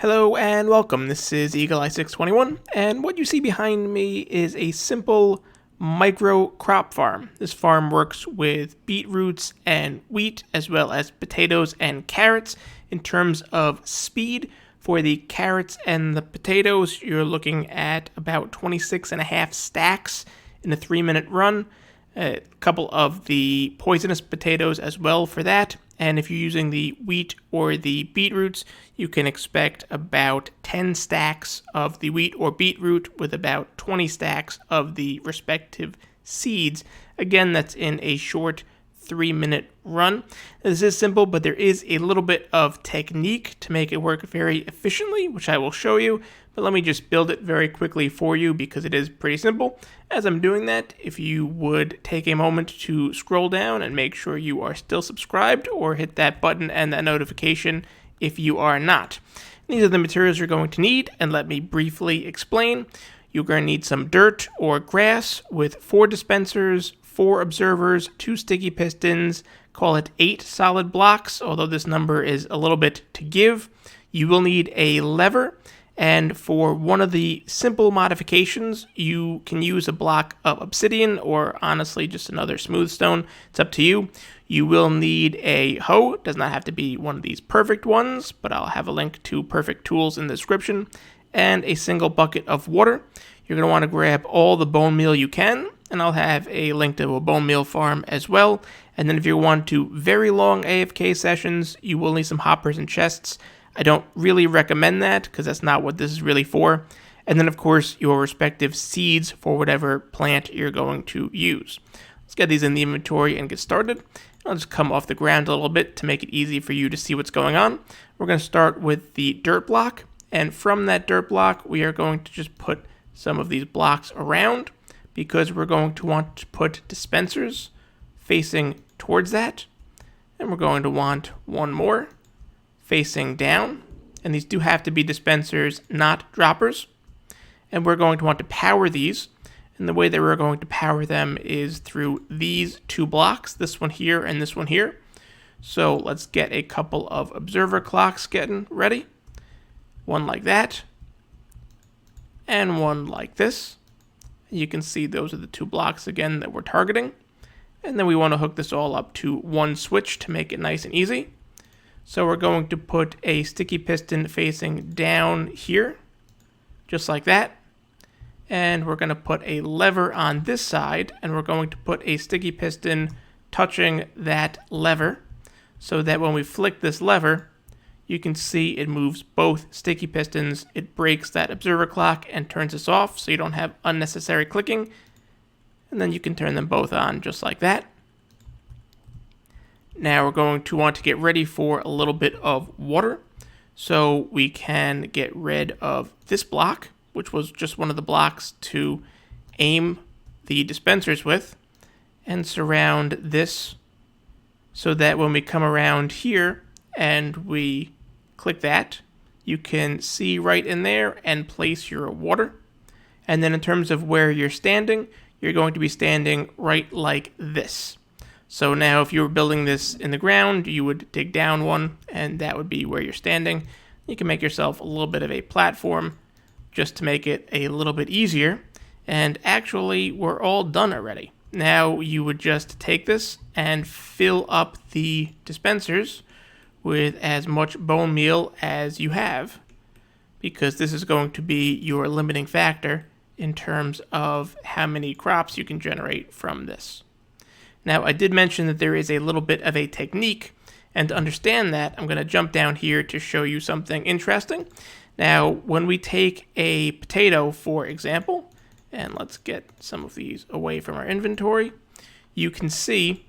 Hello and welcome. This is Eagle Eye 621, and what you see behind me is a simple micro crop farm. This farm works with beetroots and wheat, as well as potatoes and carrots. In terms of speed, for the carrots and the potatoes, you're looking at about 26 and a half stacks in a 3-minute run. A couple of the poisonous potatoes as well for that. And if you're using the wheat or the beetroots, you can expect about 10 stacks of the wheat or beetroot with about 20 stacks of the respective seeds. Again, that's in a short 3-minute run. This is simple, but there is a little bit of technique to make it work very efficiently, which I will show you. But let me just build it very quickly for you because it is pretty simple. As I'm doing that, if you would take a moment to scroll down and make sure you are still subscribed, or hit that button and that notification if you are not. These are the materials you're going to need, and let me briefly explain. You're going to need some dirt or grass with 4 dispensers, 4 observers, 2 sticky pistons, call it 8 solid blocks, although this number is a little bit to give. You will need a lever, and for one of the simple modifications, you can use a block of obsidian or honestly just another smooth stone. It's up to you. You will need a hoe. It does not have to be one of these perfect ones, but I'll have a link to perfect tools in the description, and a single bucket of water. You're going to want to grab all the bone meal you can, and I'll have a link to a bone meal farm as well. And then if you want to very long AFK sessions, you will need some hoppers and chests. I don't really recommend that because that's not what this is really for. And then, of course, your respective seeds for whatever plant you're going to use. Let's get these in the inventory and get started. I'll just come off the ground a little bit to make it easy for you to see what's going on. We're going to start with the dirt block. And from that dirt block, we are going to just put some of these blocks around because we're going to want to put dispensers facing towards that. And we're going to want one more facing down, and these do have to be dispensers, not droppers. And we're going to want to power these, and the way that we're going to power them is through these 2 blocks, this one here and this one here. So let's get a couple of observer clocks getting ready. One like that, and one like this. You can see those are the 2 blocks again that we're targeting. And then we want to hook this all up to one switch to make it nice and easy. So we're going to put a sticky piston facing down here, just like that. And we're going to put a lever on this side, and we're going to put a sticky piston touching that lever, so that when we flick this lever, you can see it moves both sticky pistons. It breaks that observer clock and turns this off, so you don't have unnecessary clicking. And then you can turn them both on just like that. Now we're going to want to get ready for a little bit of water. So we can get rid of this block, which was just one of the blocks to aim the dispensers with, and surround this so that when we come around here and we click that, you can see right in there and place your water. And then in terms of where you're standing, you're going to be standing right like this. So now if you were building this in the ground, you would dig down one, and that would be where you're standing. You can make yourself a little bit of a platform just to make it a little bit easier. And actually, we're all done already. Now you would just take this and fill up the dispensers with as much bone meal as you have, because this is going to be your limiting factor in terms of how many crops you can generate from this. Now, I did mention that there is a little bit of a technique, and to understand that, I'm going to jump down here to show you something interesting. Now, when we take a potato, for example, and let's get some of these away from our inventory, you can see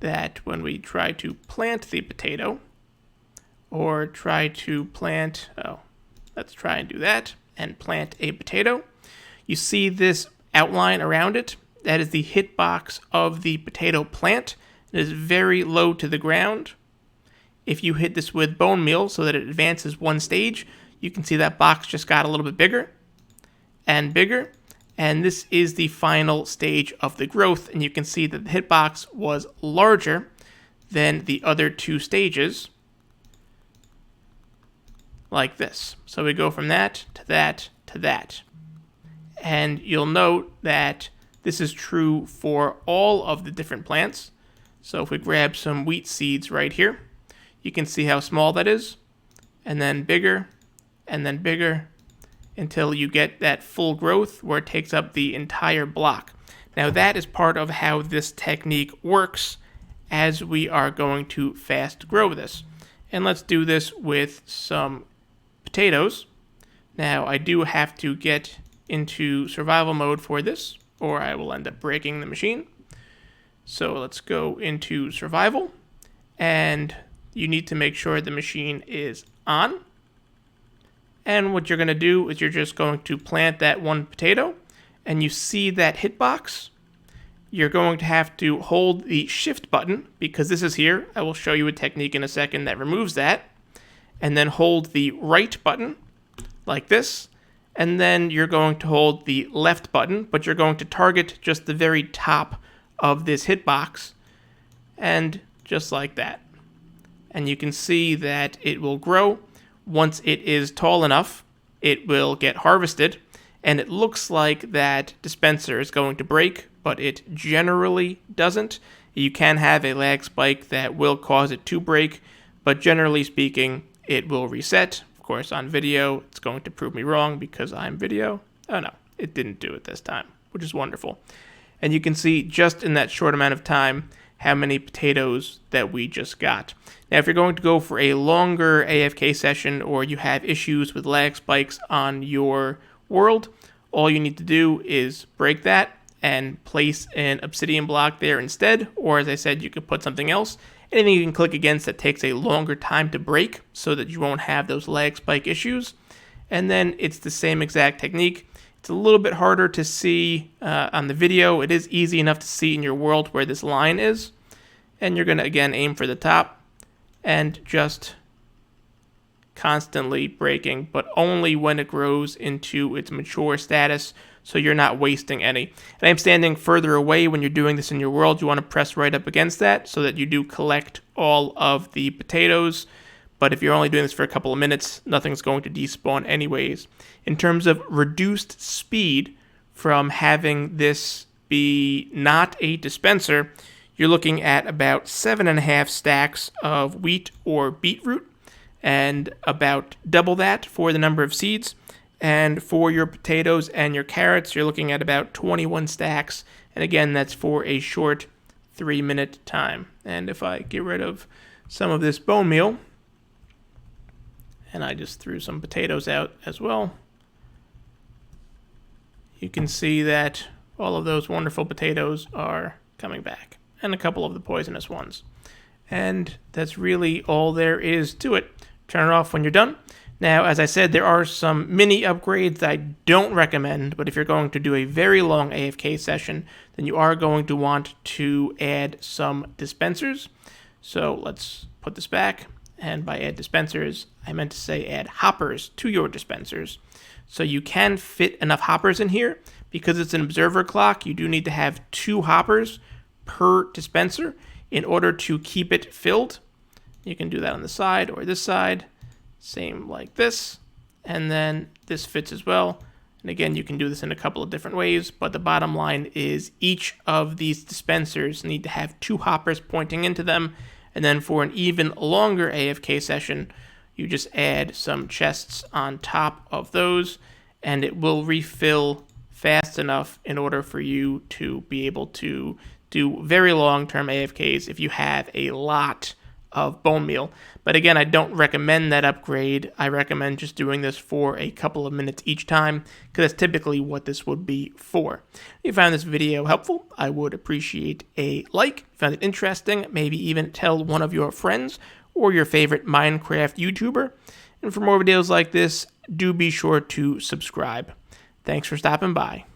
that when we try to plant the potato, or try to plant, let's try and do that, and plant a potato, you see this outline around it. That is the hitbox of the potato plant. It is very low to the ground. If you hit this with bone meal so that it advances one stage, you can see that box just got a little bit bigger and bigger. And this is the final stage of the growth. And you can see that the hitbox was larger than the other 2 stages. like this. So we go from that to that to that. And you'll note that this is true for all of the different plants. So if we grab some wheat seeds right here, you can see how small that is, and then bigger, until you get that full growth where it takes up the entire block. Now that is part of how this technique works as we are going to fast grow this. And let's do this with some potatoes. Now I do have to get into survival mode for this, or I will end up breaking the machine. So let's go into survival, and you need to make sure the machine is on. And what you're going to do is you're just going to plant that one potato, and you see that hitbox. You're going to have to hold the shift button, because this is here. I will show you a technique in a second that removes that. And then hold the right button, like this. And then you're going to hold the left button, but you're going to target just the very top of this hitbox. And just like that. And you can see that it will grow. Once it is tall enough, it will get harvested. And it looks like that dispenser is going to break, but it generally doesn't. You can have a lag spike that will cause it to break, but generally speaking, it will reset. Of course, on video, it's going to prove me wrong because I'm video. Oh no, it didn't do it this time, which is wonderful. And you can see just in that short amount of time how many potatoes that we just got. Now, if you're going to go for a longer AFK session, or you have issues with lag spikes on your world, all you need to do is break that and place an obsidian block there instead, or as I said, you could put something else. Anything you can click against that takes a longer time to break so that you won't have those lag spike issues. And then it's the same exact technique. It's a little bit harder to see on the video. It is easy enough to see in your world where this line is. And you're going to, again, aim for the top and just constantly breaking, but only when it grows into its mature status, so you're not wasting any. And I'm standing further away when you're doing this in your world. You want to press right up against that so that you do collect all of the potatoes. But if you're only doing this for a couple of minutes, nothing's going to despawn anyways. In terms of reduced speed from having this be not a dispenser, you're looking at about 7.5 stacks of wheat or beetroot, and about double that for the number of seeds. And for your potatoes and your carrots, you're looking at about 21 stacks. And again, that's for a short 3-minute time. And if I get rid of some of this bone meal, and I just threw some potatoes out as well, you can see that all of those wonderful potatoes are coming back, and a couple of the poisonous ones. And that's really all there is to it. Turn it off when you're done. Now, as I said, there are some mini upgrades that I don't recommend, but if you're going to do a very long AFK session, then you are going to want to add some dispensers. So let's put this back, and by add dispensers, I meant to say add hoppers to your dispensers. So you can fit enough hoppers in here. Because it's an observer clock, you do need to have 2 hoppers per dispenser in order to keep it filled. You can do that on the side or this side. Same like this, and then this fits as well. And again, you can do this in a couple of different ways, but the bottom line is each of these dispensers need to have 2 hoppers pointing into them, and then for an even longer AFK session, you just add some chests on top of those, and it will refill fast enough in order for you to be able to do very long-term AFKs if you have a lot of bone meal. But again, I don't recommend that upgrade. I recommend just doing this for a couple of minutes each time, because that's typically what this would be for. If you found this video helpful, I would appreciate a like. If you found it interesting, maybe even tell one of your friends or your favorite Minecraft YouTuber. And for more videos like this, do be sure to subscribe. Thanks for stopping by.